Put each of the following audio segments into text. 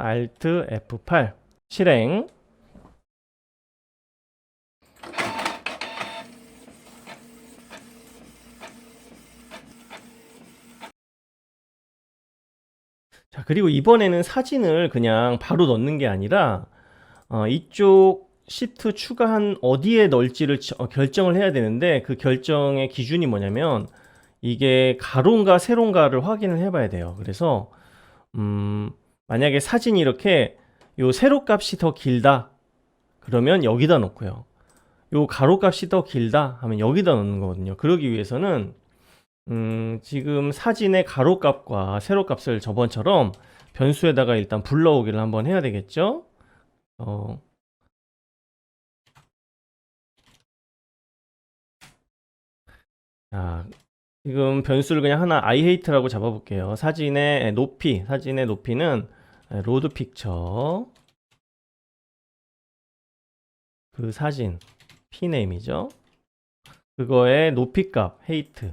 Alt F8 실행. 자, 그리고 이번에는 사진을 그냥 바로 넣는 게 아니라 이쪽 시트 추가한 어디에 넣을지를 결정을 해야 되는데, 그 결정의 기준이 뭐냐면 이게 가로인가 세로인가를 확인을 해 봐야 돼요. 그래서 만약에 사진이 이렇게 요 세로 값이 더 길다 그러면 여기다 놓고요, 요 가로 값이 더 길다 하면 여기다 넣는 거거든요. 그러기 위해서는 지금 사진의 가로 값과 세로 값을 저번처럼 변수에다가 일단 불러오기를 한번 해야 되겠죠. 자, 지금 변수를 그냥 하나 iHate라고 잡아볼게요. 사진의 높이는 로드 픽처, 그 사진 pname이죠. 그거의 높이값 hate.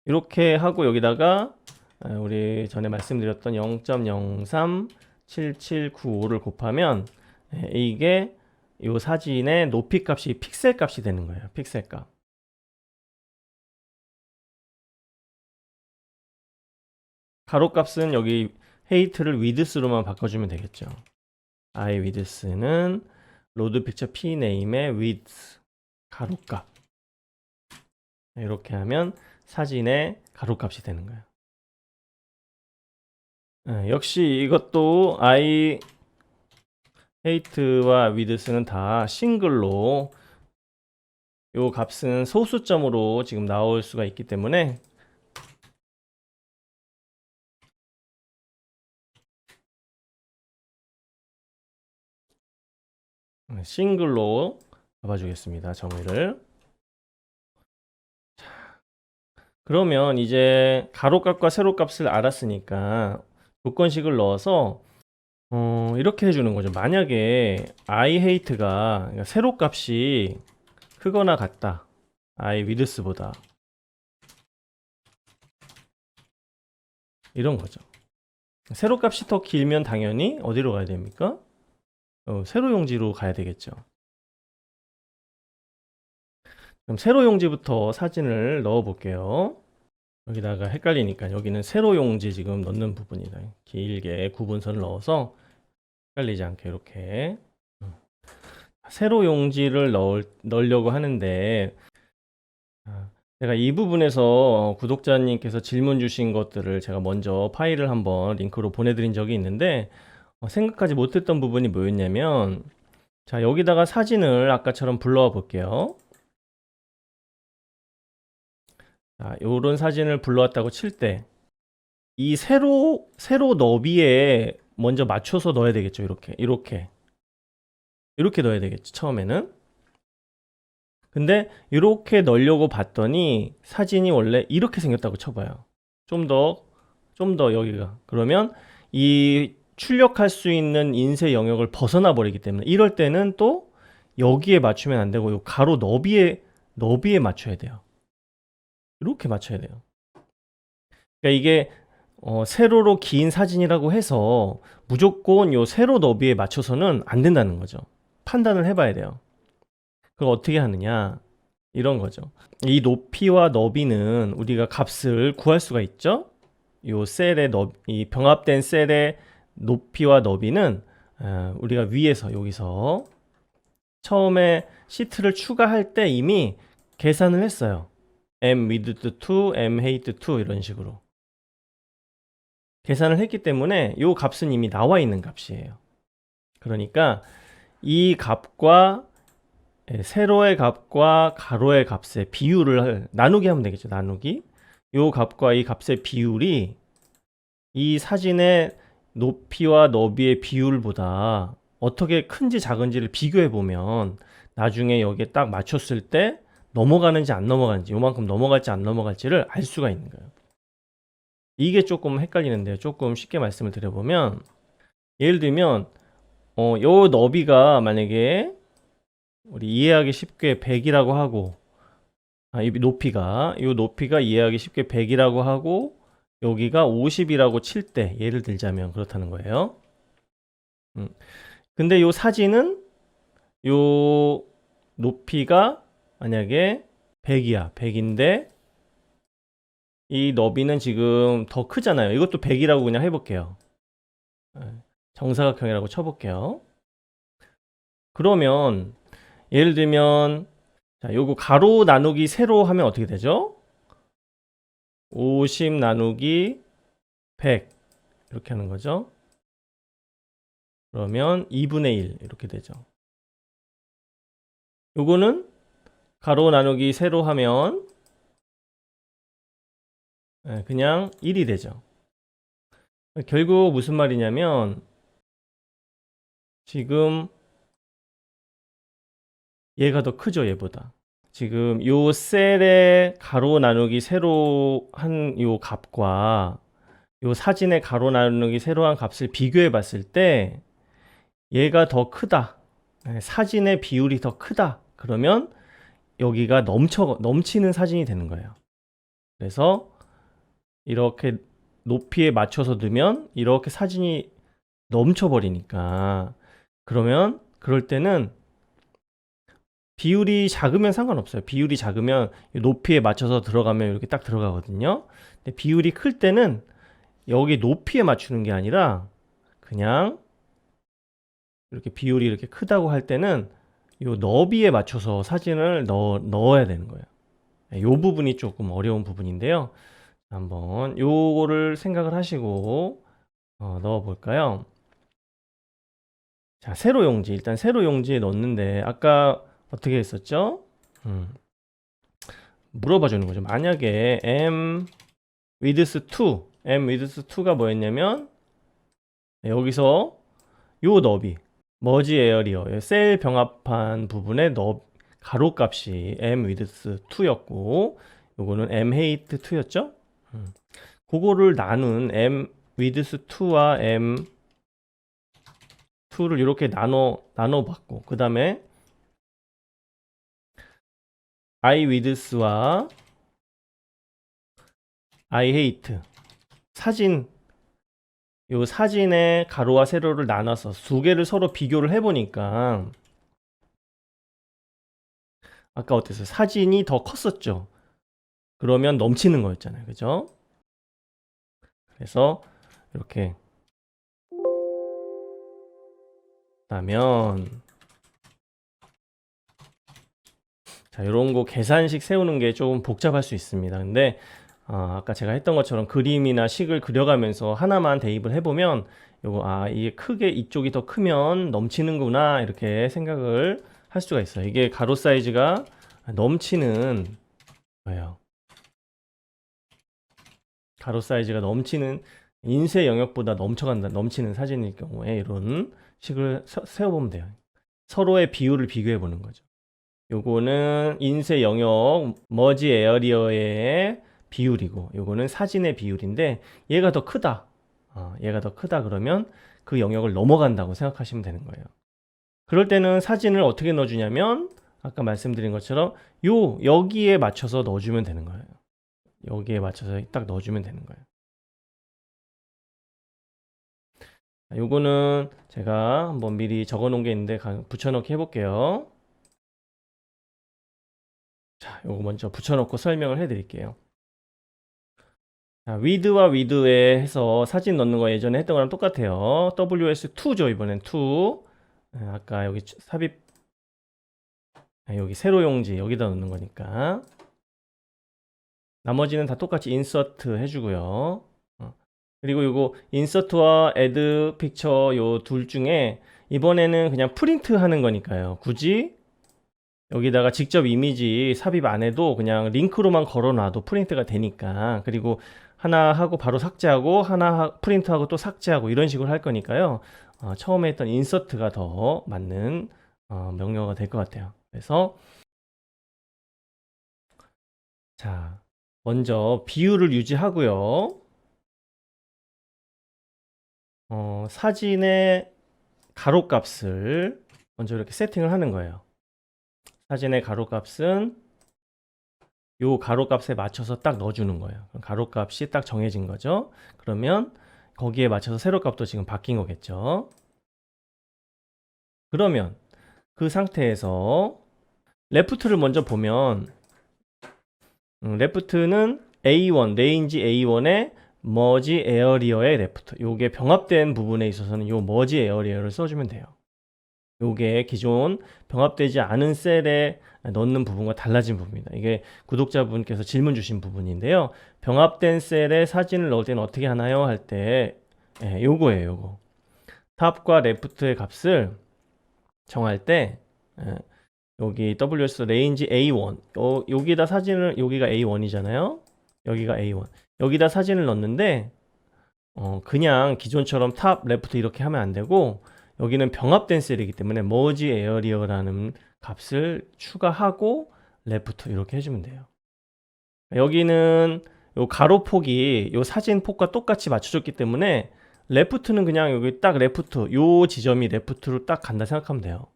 이렇게 하고 여기다가 우리 전에 말씀드렸던 0.037795를 곱하면 이게 이 사진의 높이 값이 픽셀 값이 되는 거예요. 픽셀 값. 가로 값은 여기 헤이트를 위드스로만 바꿔주면 되겠죠. i 위드스는 로드 픽처 p 네임의 위드 가로 값. 이렇게 하면 사진의 가로 값이 되는 거예요. 역시 이것도 i 헤이트와 위드스는 다 싱글로, 요 값은 소수점으로 지금 나올 수가 있기 때문에 싱글로 잡아주겠습니다. 정의를. 그러면 이제 가로값과 세로값을 알았으니까 조건식을 넣어서 이렇게 해주는 거죠. 만약에 iHate가, 그러니까 세로값이 크거나 같다, iWidth보다, 이런 거죠. 세로값이 더 길면 당연히 어디로 가야 됩니까? 세로 용지로 가야 되겠죠. 그럼 세로 용지부터 사진을 넣어 볼게요. 여기다가 헷갈리니까 여기는 세로 용지 지금 넣는 부분이다. 길게 구분선을 넣어서 헷갈리지 않게 이렇게 세로 용지를 넣으려고 하는데, 제가 이 부분에서 구독자님께서 질문 주신 것들을 제가 먼저 파일을 한번 링크로 보내드린 적이 있는데, 생각하지 못했던 부분이 뭐였냐면, 자, 여기다가 사진을 아까처럼 불러와 볼게요. 자, 요런 사진을 불러왔다고 칠 때 이 세로 너비에 먼저 맞춰서 넣어야 되겠죠. 이렇게 넣어야 되겠죠, 처음에는. 근데 이렇게 넣으려고 봤더니 사진이 원래 이렇게 생겼다고 쳐봐요. 좀 더 여기가. 그러면 이 출력할 수 있는 인쇄 영역을 벗어나 버리기 때문에 이럴 때는 또 여기에 맞추면 안 되고 요 가로 너비에 맞춰야 돼요. 이렇게 맞춰야 돼요. 그러니까 이게 세로로 긴 사진이라고 해서 무조건 요 세로 너비에 맞춰서는 안 된다는 거죠. 판단을 해봐야 돼요. 그걸 어떻게 하느냐, 이런 거죠. 이 높이와 너비는 우리가 값을 구할 수가 있죠. 요 셀의 이 병합된 셀의 높이와 너비는 우리가 위에서 여기서 처음에 시트를 추가할 때 이미 계산을 했어요. m width 2, m height 2 이런 식으로 계산을 했기 때문에 이 값은 이미 나와 있는 값이에요. 그러니까 이 값과 세로의 값과 가로의 값의 비율을 나누기 하면 되겠죠. 나누기. 이 값과 이 값의 비율이 이 사진의 높이와 너비의 비율보다 어떻게 큰지 작은지를 비교해 보면 나중에 여기에 딱 맞췄을 때 넘어가는지 안 넘어가는지, 요만큼 넘어갈지 안 넘어갈지를 알 수가 있는 거예요. 이게 조금 헷갈리는데요. 조금 쉽게 말씀을 드려보면, 예를 들면 요 너비가 만약에 우리 이해하기 쉽게 100이라고 하고, 이 높이가 이해하기 쉽게 100이라고 하고, 여기가 50이라고 칠 때 예를 들자면 그렇다는 거예요. 근데 요 사진은 요 높이가 만약에 100이야. 100인데 이 너비는 지금 더 크잖아요. 이것도 100이라고 그냥 해볼게요. 정사각형이라고 쳐볼게요. 그러면 예를 들면 자, 요거 가로 나누기 세로 하면 어떻게 되죠? 50 나누기 100 이렇게 하는 거죠. 그러면 2분의 1 이렇게 되죠. 요거는 가로 나누기 세로 하면 그냥 1이 되죠. 결국 무슨 말이냐면 지금 얘가 더 크죠, 얘보다. 지금 요 셀의 가로 나누기 세로 한 요 값과 요 사진의 가로 나누기 세로 한 값을 비교해 봤을 때 얘가 더 크다. 사진의 비율이 더 크다. 그러면 여기가 넘치는 사진이 되는 거예요. 그래서 이렇게 높이에 맞춰서 넣으면 이렇게 사진이 넘쳐버리니까 그러면 그럴 때는 비율이 작으면 상관없어요. 비율이 작으면 높이에 맞춰서 들어가면 이렇게 딱 들어가거든요. 근데 비율이 클 때는 여기 높이에 맞추는 게 아니라 그냥 이렇게 비율이 이렇게 크다고 할 때는 요 너비에 맞춰서 사진을 넣어야 되는 거예요. 요 부분이 조금 어려운 부분인데요. 한번 요거를 생각을 하시고 넣어 볼까요? 자, 세로 용지. 일단 세로 용지에 넣는데 아까 어떻게 했었죠? 물어봐 주는 거죠. 만약에 m width 2가 뭐였냐면 여기서 요 너비 머지 에어리어 셀 병합한 부분의 가로값이 m width 2였고 요거는 m height 2였죠. 그거를 나눈 m width 2와 m 2를 이렇게 나눠 봤고 그 다음에 I width와 I height 요 사진의 가로와 세로를 나눠서 두 개를 서로 비교를 해보니까 아까 어땠어요? 사진이 더 컸었죠. 그러면 넘치는 거였잖아요. 그죠? 그래서 이렇게 하면 자, 이런 거 계산식 세우는 게 조금 복잡할 수 있습니다. 근데 아까 제가 했던 것처럼 그림이나 식을 그려가면서 하나만 대입을 해보면 요거 이게 크게 이쪽이 더 크면 넘치는구나 이렇게 생각을 할 수가 있어요. 이게 가로 사이즈가 넘치는 거예요. 가로 사이즈가 넘치는 인쇄 영역보다 넘치는 사진일 경우에 이런 식을 세워보면 돼요. 서로의 비율을 비교해 보는 거죠. 요거는 인쇄 영역 머지 에어리어의 비율이고 요거는 사진의 비율인데 얘가 더 크다. 얘가 더 크다 그러면 그 영역을 넘어간다고 생각하시면 되는 거예요. 그럴 때는 사진을 어떻게 넣어주냐면 아까 말씀드린 것처럼 여기에 맞춰서 넣어주면 되는 거예요. 여기에 맞춰서 딱 넣어주면 되는 거예요. 요거는 제가 한번 미리 적어 놓은 게 있는데 붙여넣기 해볼게요. 자, 요거 먼저 붙여놓고 설명을 해드릴게요. 자, width와 width에 해서 사진 넣는 거 예전에 했던 거랑 똑같아요. WS2죠, 이번엔 2. 아까 여기 삽입, 여기 세로 용지 여기다 넣는 거니까. 나머지는 다 똑같이 인서트 해주고요. 그리고 요거 인서트와 애드 픽처 요 둘 중에 이번에는 그냥 프린트 하는 거니까요. 굳이 여기다가 직접 이미지 삽입 안 해도 그냥 링크로만 걸어놔도 프린트가 되니까. 그리고 하나 하고 바로 삭제하고 하나 프린트하고 또 삭제하고 이런 식으로 할 거니까요. 처음에 했던 인서트가 더 맞는 명령어가 될 것 같아요. 그래서 자, 먼저 비율을 유지하고요. 사진의 가로값을 먼저 이렇게 세팅을 하는 거예요. 사진의 가로값은 요 가로값에 맞춰서 딱 넣어주는 거예요. 그럼 가로값이 딱 정해진 거죠. 그러면 거기에 맞춰서 세로값도 지금 바뀐 거겠죠. 그러면 그 상태에서 레프트를 먼저 보면 레프트는 A1, 레인지 A1의 머지 에어리어의 레프트. 요게 병합된 부분에 있어서는 요 머지 에어리어를 써주면 돼요. 요게 기존 병합되지 않은 셀에 넣는 부분과 달라진 부분입니다. 이게 구독자분께서 질문 주신 부분인데요. 병합된 셀에 사진을 넣을 때는 어떻게 하나요? 할 때 요거예요. 요거. 탑과 레프트의 값을 정할 때 여기 WS 레인지 A1 여기다 사진을 여기가 A1이잖아요. 여기가 A1 여기다 사진을 넣는데 그냥 기존처럼 탑 레프트 이렇게 하면 안 되고 여기는 병합된 셀이기 때문에 머지 에어리어라는 값을 추가하고 레프트 이렇게 해주면 돼요. 여기는 요 가로폭이 요 사진 폭과 똑같이 맞춰줬기 때문에 레프트는 그냥 여기 딱 레프트 요 지점이 레프트로 딱 간다 생각하면 돼요.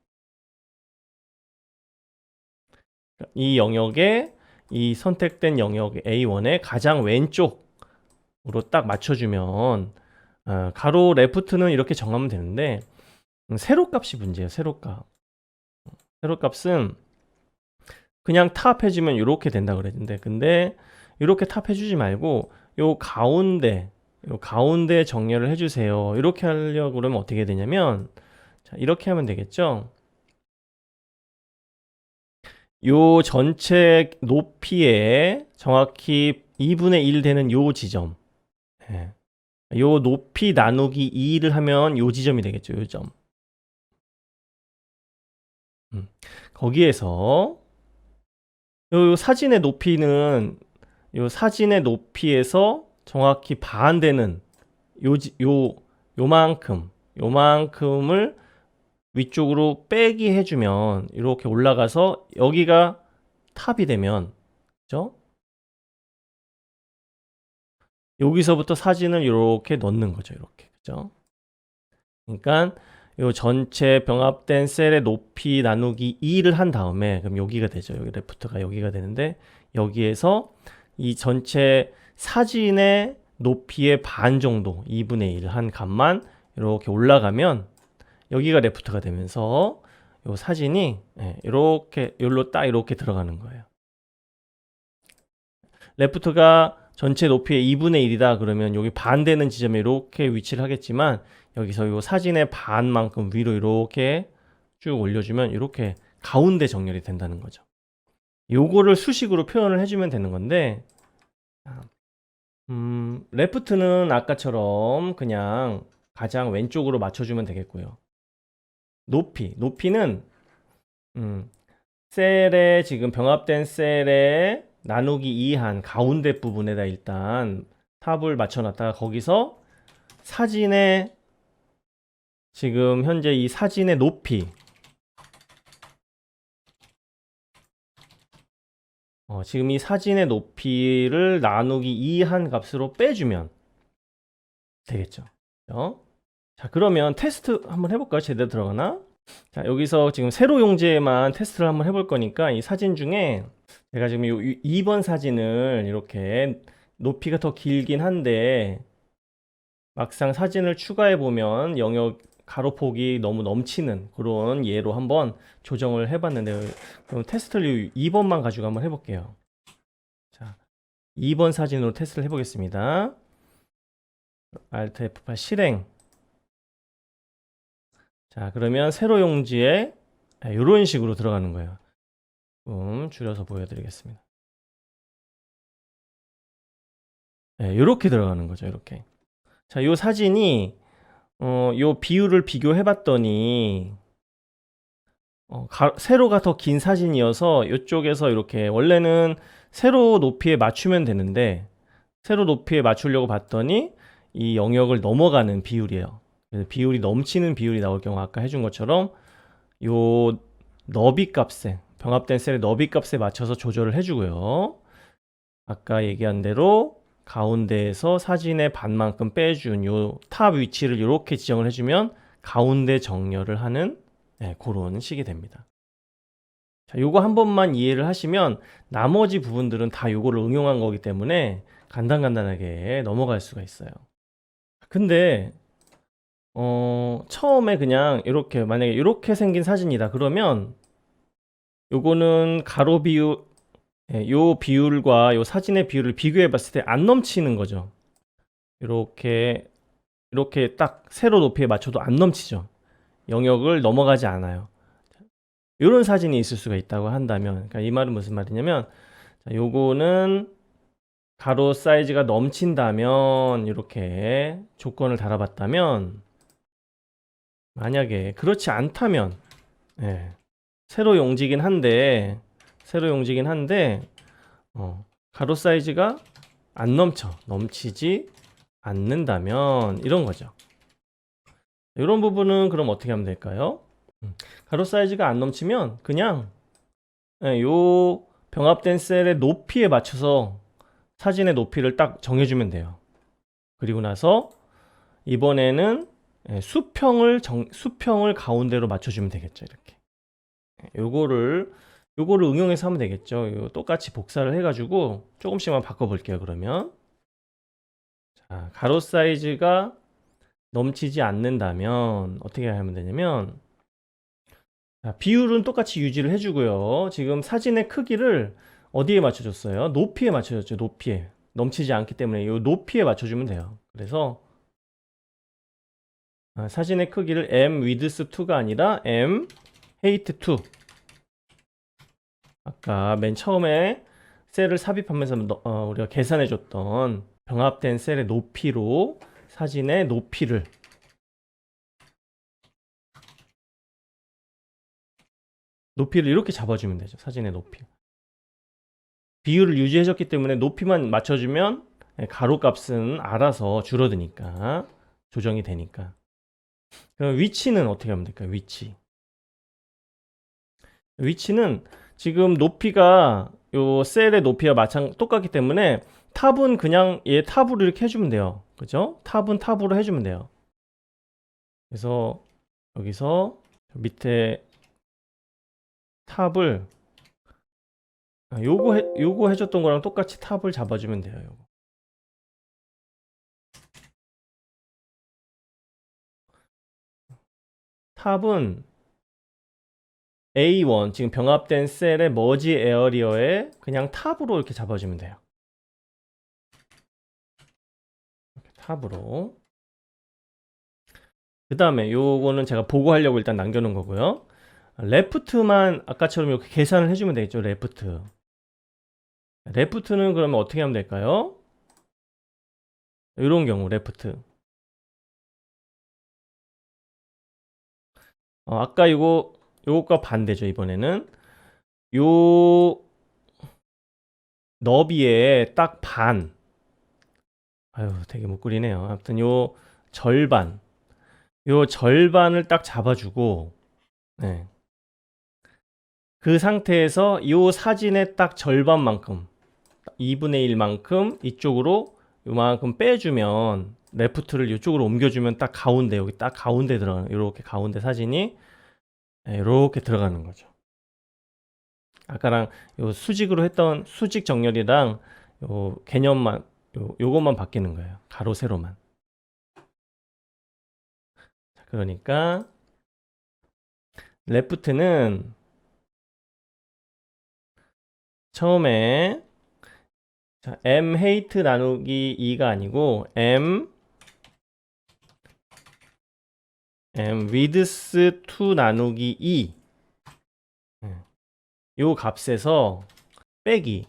이 영역에 이 선택된 영역 A1의 가장 왼쪽으로 딱 맞춰주면 가로 레프트는 이렇게 정하면 되는데 세로값이 문제예요. 세로값. 세로값은 그냥 탑 해주면 이렇게 된다 그랬는데 근데 이렇게 탑 해주지 말고 요 가운데 정렬을 해주세요. 이렇게 하려고 그러면 어떻게 되냐면 자, 이렇게 하면 되겠죠. 요 전체 높이에 정확히 2분의 1 되는 요 지점. 예. 요 높이 나누기 2를 하면 요 지점이 되겠죠. 요 점. 거기에서 요 사진의 높이는 요 사진의 높이에서 정확히 반되는 요만큼을 위쪽으로 빼기 해주면 이렇게 올라가서 여기가 탑이 되면 그죠? 여기서부터 사진을 이렇게 넣는 거죠. 이렇게 그죠? 그러니까 요 전체 병합된 셀의 높이 나누기 2를 한 다음에 그럼 여기가 되죠. 여기 레프트가 여기가 되는데 여기에서 이 전체 사진의 높이의 반 정도 2분의 1 한 값만 이렇게 올라가면 여기가 레프트가 되면서 요 사진이 이렇게 여기로 딱 이렇게 들어가는 거예요. 레프트가 전체 높이의 2분의 1이다 그러면 여기 반되는 지점에 이렇게 위치를 하겠지만 여기서 요 사진의 반만큼 위로 이렇게 쭉 올려주면 이렇게 가운데 정렬이 된다는 거죠. 요거를 수식으로 표현을 해주면 되는 건데 레프트는 아까처럼 그냥 가장 왼쪽으로 맞춰주면 되겠고요. 높이는 셀에 지금 병합된 셀에 나누기 2한 가운데 부분에다 일단 탑을 맞춰놨다가 거기서 사진의 지금 현재 이 사진의 높이 지금 이 사진의 높이를 나누기 2한 값으로 빼주면 되겠죠. 자 그러면 테스트 한번 해볼까요? 제대로 들어가나? 자 여기서 지금 세로 용지에만 테스트를 한번 해볼 거니까 이 사진 중에 제가 지금 2번 사진을 이렇게 높이가 더 길긴 한데 막상 사진을 추가해 보면 영역 가로폭이 너무 넘치는 그런 예로 한번 조정을 해봤는데 그럼 테스트를 2번만 가지고 한번 해볼게요. 자 2번 사진으로 테스트를 해보겠습니다. Alt F8 실행. 자 그러면 세로 용지에 이런 식으로 들어가는 거예요. 줄여서 보여드리겠습니다. 이렇게 들어가는 거죠. 이렇게. 자, 이 사진이 요 비율을 비교해 봤더니 세로가 더 긴 사진이어서 이쪽에서 이렇게 원래는 세로 높이에 맞추면 되는데 세로 높이에 맞추려고 봤더니 이 영역을 넘어가는 비율이에요. 그래서 비율이 넘치는 비율이 나올 경우 아까 해준 것처럼 요 너비 값에 병합된 셀의 너비 값에 맞춰서 조절을 해주고요. 아까 얘기한 대로 가운데에서 사진의 반만큼 빼준 요 탑 위치를 이렇게 지정을 해주면 가운데 정렬을 하는 그런 식이 됩니다. 자, 요거 한 번만 이해를 하시면 나머지 부분들은 다 요거를 응용한 거기 때문에 간단간단하게 넘어갈 수가 있어요. 근데 처음에 그냥 이렇게 만약에 이렇게 생긴 사진이다 그러면 요거는 가로 비율, 예, 요 비율과 요 사진의 비율을 비교해 봤을 때 안 넘치는 거죠. 이렇게 딱 세로 높이에 맞춰도 안 넘치죠. 영역을 넘어가지 않아요. 이런 사진이 있을 수가 있다고 한다면, 그러니까 이 말은 무슨 말이냐면, 자, 요거는 가로 사이즈가 넘친다면 이렇게 조건을 달아봤다면, 만약에 그렇지 않다면, 예, 세로 용지긴 한데 가로 사이즈가 안 넘치지 않는다면 이런 거죠. 이런 부분은 그럼 어떻게 하면 될까요? 가로 사이즈가 안 넘치면 그냥 요 병합된 셀의 높이에 맞춰서 사진의 높이를 딱 정해주면 돼요. 그리고 나서 이번에는 수평을 가운데로 맞춰주면 되겠죠. 이렇게 요거를 응용해서 하면 되겠죠. 요 똑같이 복사를 해가지고 조금씩만 바꿔볼게요. 그러면 자, 가로 사이즈가 넘치지 않는다면 어떻게 하면 되냐면, 자, 비율은 똑같이 유지를 해주고요. 지금 사진의 크기를 어디에 맞춰줬어요? 높이에 맞춰줬죠. 높이에. 넘치지 않기 때문에 이 높이에 맞춰주면 돼요. 그래서 사진의 크기를 m width 2가 아니라 m height 2. 아까 맨 처음에 셀을 삽입하면서 우리가 계산해줬던 병합된 셀의 높이로 사진의 높이를 이렇게 잡아주면 되죠. 사진의 높이. 비율을 유지해줬기 때문에 높이만 맞춰주면 가로 값은 알아서 줄어드니까 조정이 되니까. 그럼 위치는 어떻게 하면 될까요? 위치는 지금 높이가 요 셀의 높이와 똑같기 때문에 탑은 그냥 얘 탑으로 이렇게 해주면 돼요. 그죠? 탑은 탑으로 해주면 돼요. 그래서 여기서 밑에 탑을 요거 해줬던 거랑 똑같이 탑을 잡아주면 돼요. 요거. 탑은 A1 지금 병합된 셀의 머지 에어리어에 그냥 탑으로 이렇게 잡아주면 돼요. 탑으로. 그 다음에 요거는 제가 보고하려고 일단 남겨놓은 거고요. 레프트만 아까처럼 이렇게 계산을 해주면 되겠죠. 레프트는 그러면 어떻게 하면 될까요? 이런 경우 레프트. 아까 요것과 반대죠. 이번에는 요 너비에 딱 반. 아유, 되게 못 그리네요. 아무튼 요 절반을 딱 잡아주고, 네. 그 상태에서 이 사진의 딱 절반만큼 2분의 1만큼 이쪽으로 요만큼 빼주면 레프트를 이쪽으로 옮겨주면 딱 가운데 여기 딱 가운데 들어가는 이렇게 가운데 사진이 이렇게 들어가는 거죠. 아까랑 요 수직으로 했던 수직 정렬이랑 요 개념만 요것만 바뀌는 거예요. 가로 세로만. 그러니까 레프트는 처음에 자, m 헤이트 나누기 2가 아니고 m width 2 나누기 2 요 값에서 빼기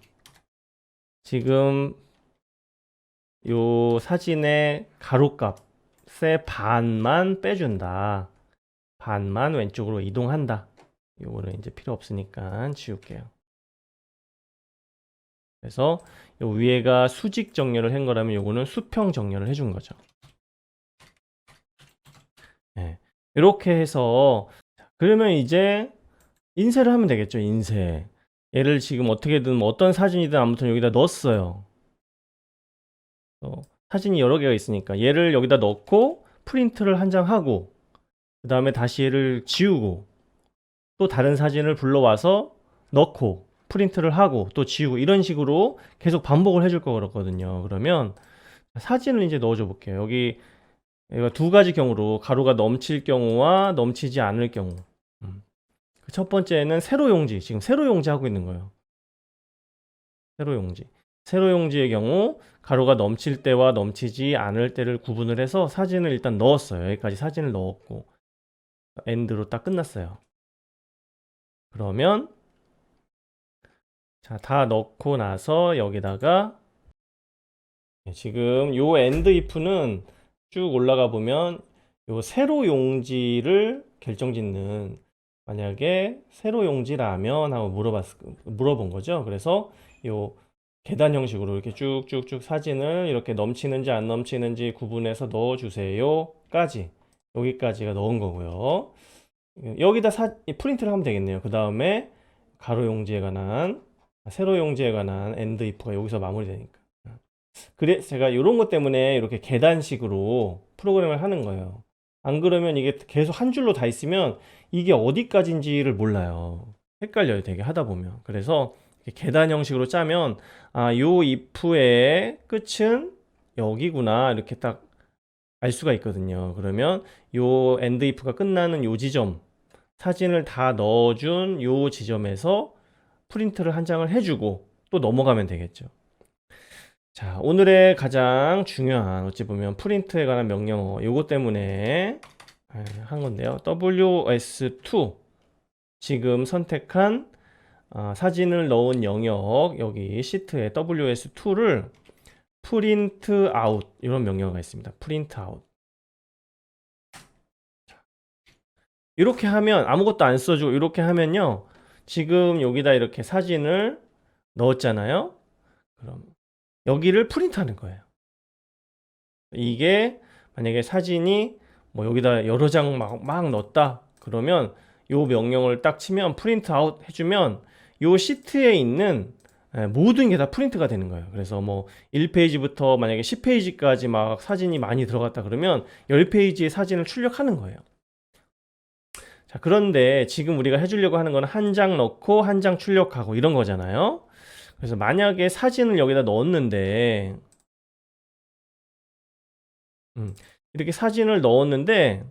지금 요 사진의 가로값의 반만 빼준다. 반만 왼쪽으로 이동한다. 요거는 이제 필요 없으니까 지울게요. 그래서 요 위에가 수직 정렬을 한 거라면 요거는 수평 정렬을 해준 거죠. 네. 이렇게 해서 그러면 이제 인쇄를 하면 되겠죠. 인쇄. 얘를 지금 어떻게든 어떤 사진이든 아무튼 여기다 넣었어요. 사진이 여러 개가 있으니까 얘를 여기다 넣고 프린트를 한 장 하고 그 다음에 다시 얘를 지우고 또 다른 사진을 불러와서 넣고 프린트를 하고 또 지우고 이런 식으로 계속 반복을 해줄 거거든요. 그러면 사진을 이제 넣어줘 볼게요. 여기 두 가지 경우로 가루가 넘칠 경우와 넘치지 않을 경우. 첫 번째는 세로 용지. 지금 세로 용지 하고 있는 거예요. 세로 용지. 세로 용지의 경우 가루가 넘칠 때와 넘치지 않을 때를 구분을 해서 사진을 일단 넣었어요. 여기까지 사진을 넣었고 엔드로 딱 끝났어요. 그러면 자, 다 넣고 나서 여기다가 지금 요 엔드 if는 쭉 올라가 보면 요 세로 용지를 결정짓는, 만약에 세로 용지라면 하고 물어본 거죠. 그래서 요 계단 형식으로 이렇게 쭉쭉쭉 사진을 이렇게 넘치는지 안 넘치는지 구분해서 넣어주세요 까지, 여기까지가 넣은 거고요. 여기다 프린트를 하면 되겠네요. 그 다음에 가로 용지에 관한, 세로 용지에 관한 엔드 if가 여기서 마무리되니까. 그래 제가 이런 것 때문에 이렇게 계단식으로 프로그램을 하는 거예요. 안 그러면 이게 계속 한 줄로 다 있으면 이게 어디까지인지를 몰라요. 헷갈려요, 되게 하다 보면. 그래서 계단 형식으로 짜면 요 if의 끝은 여기구나 이렇게 딱 알 수가 있거든요. 그러면 요 end if가 끝나는 요 지점, 사진을 다 넣어준 요 지점에서 프린트를 한 장을 해주고 또 넘어가면 되겠죠. 자, 오늘의 가장 중요한 어찌 보면 프린트에 관한 명령어, 요거 때문에 한 건데요. ws2 지금 선택한 사진을 넣은 영역, 여기 시트에 ws2를 print out, 이런 명령어가 있습니다. print out. 이렇게 하면 아무것도 안 써주고 이렇게 하면요, 지금 여기다 이렇게 사진을 넣었잖아요. 그럼 여기를 프린트하는 거예요. 이게 만약에 사진이 뭐 여기다 여러 장 막 넣었다 그러면 요 명령을 딱 치면 프린트 아웃 해주면 요 시트에 있는 모든 게 다 프린트가 되는 거예요. 그래서 뭐 1페이지부터 만약에 10페이지까지 막 사진이 많이 들어갔다 그러면 10페이지의 사진을 출력하는 거예요. 자, 그런데 지금 우리가 해주려고 하는 건 한 장 넣고 한 장 출력하고 이런 거잖아요. 그래서 만약에 사진을 여기다 넣었는데 이렇게 사진을 넣었는데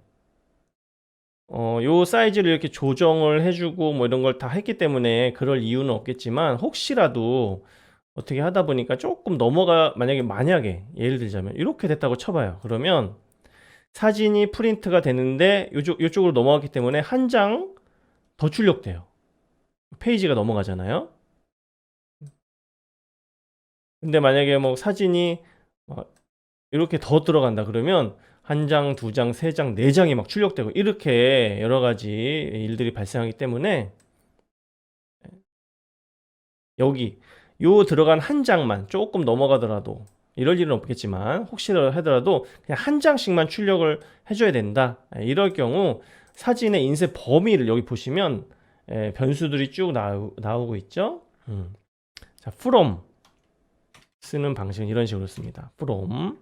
요 사이즈를 이렇게 조정을 해주고 뭐 이런 걸 다 했기 때문에 그럴 이유는 없겠지만, 혹시라도 어떻게 하다 보니까 조금 만약에 예를 들자면 이렇게 됐다고 쳐봐요. 그러면 사진이 프린트가 되는데 요쪽으로 넘어갔기 때문에 한 장 더 출력돼요. 페이지가 넘어가잖아요. 근데 만약에 뭐 사진이 이렇게 더 들어간다 그러면 한 장, 두 장, 세 장, 네 장이 막 출력되고 이렇게 여러 가지 일들이 발생하기 때문에 여기 요 들어간 한 장만 조금 넘어가더라도, 이럴 일은 없겠지만 혹시라도 하더라도 그냥 한 장씩만 출력을 해줘야 된다. 이럴 경우 사진의 인쇄 범위를 여기 보시면 변수들이 쭉 나오고 있죠. 자, from 쓰는 방식은 이런 식으로 씁니다. from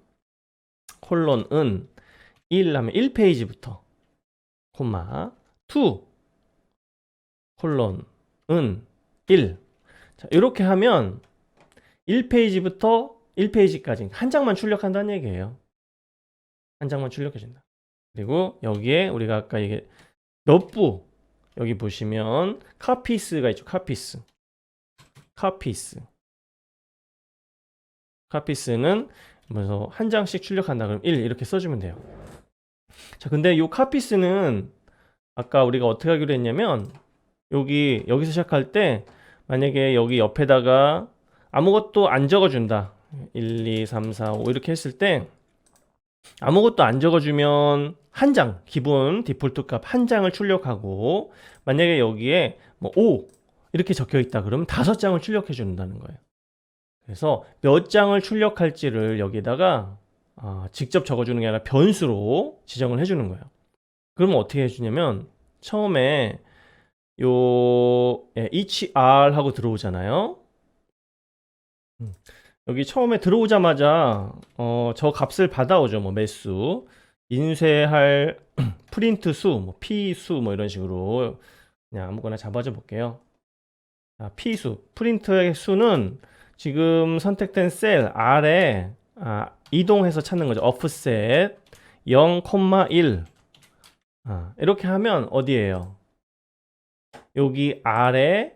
콜론은 1 하면 1페이지부터 콤마 2 콜론은 1. 자, 이렇게 하면 1페이지부터 1페이지까지 한 장만 출력한다는 얘기예요. 한 장만 출력해준다. 그리고 여기에 우리가 아까 이게 몇 부, 여기 보시면 카피스가 있죠. 카피스는 그래서 한 장씩 출력한다 그러면 1 이렇게 써주면 돼요. 자, 근데 이 카피스는 아까 우리가 어떻게 하기로 했냐면 여기서 시작할 때 만약에 여기 옆에다가 아무것도 안 적어준다, 1, 2, 3, 4, 5 이렇게 했을 때 아무것도 안 적어주면 한 장, 기본 디폴트 값 한 장을 출력하고, 만약에 여기에 뭐 5 이렇게 적혀 있다 그러면 5장을 출력해 준다는 거예요. 그래서 몇 장을 출력할지를 여기다가 직접 적어주는 게 아니라 변수로 지정을 해주는 거예요. 그러면 어떻게 해주냐면 처음에 each r 하고 들어오잖아요. 여기 처음에 들어오자마자 저 값을 받아오죠. 뭐 매수, 인쇄할 프린트 수, 뭐 p 수, 뭐 이런 식으로 그냥 아무거나 잡아줘 볼게요. P수, 프린트의 수는 지금 선택된 셀 아래 이동해서 찾는 거죠. offset 0,1 이렇게 하면 어디예요? 여기 아래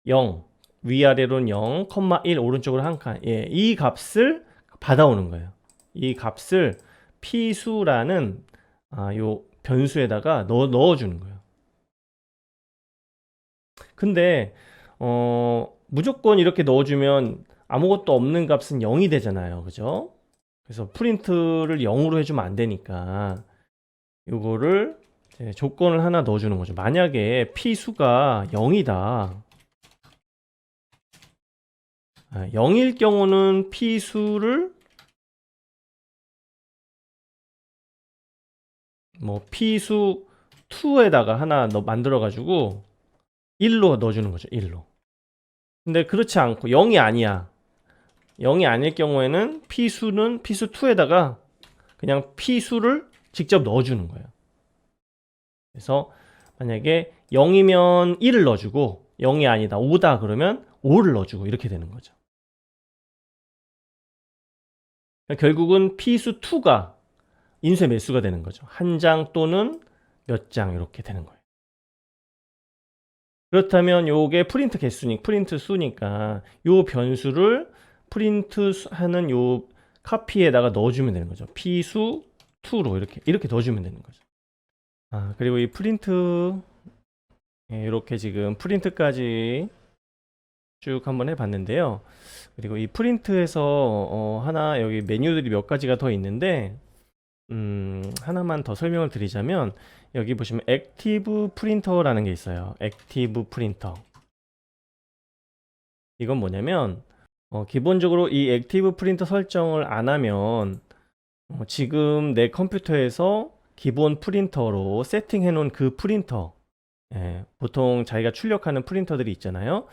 0, 위아래로는 0,1 오른쪽으로 한 칸. 이 값을 받아오는 거예요. 이 값을 P수라는 요 변수에다가 넣어주는 거예요. 근데 무조건 이렇게 넣어주면 아무것도 없는 값은 0이 되잖아요. 그죠? 그래서 프린트를 0으로 해주면 안 되니까 요거를 조건을 하나 넣어주는 거죠. 만약에 P수가 0이다. 0일 경우는 P수를 뭐 P수 2에다가 하나 만들어 가지고 1로 넣어주는 거죠. 1로. 근데 그렇지 않고 0이 아니야. 0이 아닐 경우에는 P수는 P수 2에다가 그냥 P수를 직접 넣어주는 거예요. 그래서 만약에 0이면 1을 넣어주고 0이 아니다 5다 그러면 5를 넣어주고 이렇게 되는 거죠. 그러니까 결국은 P수 2가 인쇄 매수가 되는 거죠. 한 장 또는 몇 장 이렇게 되는 거예요. 그렇다면 요게 프린트 개수니 프린트 수니까 요 변수를 프린트 하는 요 카피에다가 넣어주면 되는 거죠. P수 2로 이렇게 넣어주면 되는 거죠. 그리고 이 프린트 이렇게 지금 프린트까지 쭉 한번 해봤는데요. 그리고 이 프린트에서 하나 여기 메뉴들이 몇 가지가 더 있는데 하나만 더 설명을 드리자면 여기 보시면 액티브 프린터라는 게 있어요. 액티브 프린터. 이건 뭐냐면 기본적으로 이 액티브 프린터 설정을 안 하면 지금 내 컴퓨터에서 기본 프린터로 세팅해 놓은 그 프린터 보통 자기가 출력하는 프린터들이 있잖아요.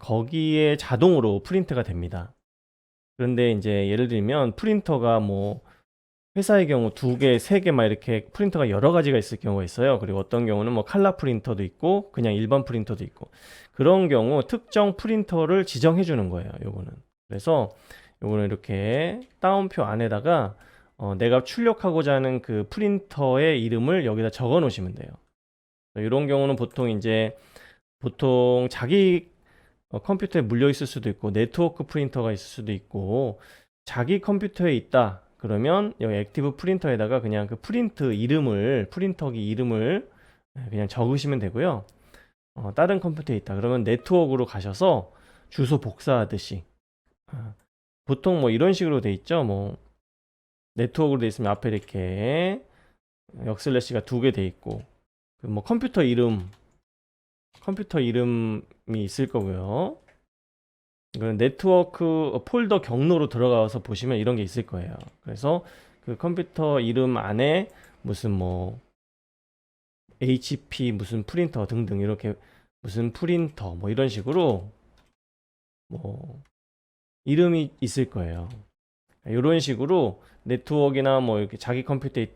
거기에 자동으로 프린트가 됩니다. 그런데 이제 예를 들면 프린터가 뭐 회사의 경우 2개, 3개 막 이렇게 프린터가 여러 가지가 있을 경우가 있어요. 그리고 어떤 경우는 뭐 칼라 프린터도 있고 그냥 일반 프린터도 있고 그런 경우 특정 프린터를 지정해 주는 거예요. 요거는. 그래서 요거는 이렇게 따옴표 안에다가 내가 출력하고자 하는 그 프린터의 이름을 여기다 적어 놓으시면 돼요. 이런 경우는 보통 자기 컴퓨터에 물려 있을 수도 있고 네트워크 프린터가 있을 수도 있고 자기 컴퓨터에 있다. 그러면 여기 액티브 프린터에다가 그냥 그 프린터기 이름을 그냥 적으시면 되고요. 다른 컴퓨터에 있다. 그러면 네트워크로 가셔서 주소 복사하듯이 보통 뭐 이런 식으로 돼 있죠. 뭐 네트워크로 돼 있으면 앞에 이렇게 역슬래시가 2개 돼 있고 뭐 컴퓨터 이름이 있을 거고요. 이건 네트워크 폴더 경로로 들어가서 보시면 이런 게 있을 거예요. 그래서 그 컴퓨터 이름 안에 무슨 뭐 HP 무슨 프린터 등등 이렇게 무슨 프린터 뭐 이런 식으로 뭐 이름이 있을 거예요. 이런 식으로 네트워크나 뭐 이렇게 자기 컴퓨터에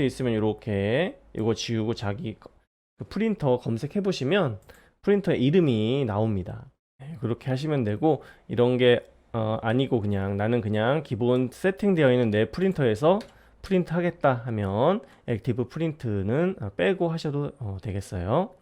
있으면 이렇게 이거 지우고 그 프린터 검색해 보시면 프린터의 이름이 나옵니다. 그렇게 하시면 되고 이런 게 아니고 그냥 나는 그냥 기본 세팅되어 있는 내 프린터에서 프린트 하겠다 하면 액티브 프린트는 빼고 하셔도 되겠어요.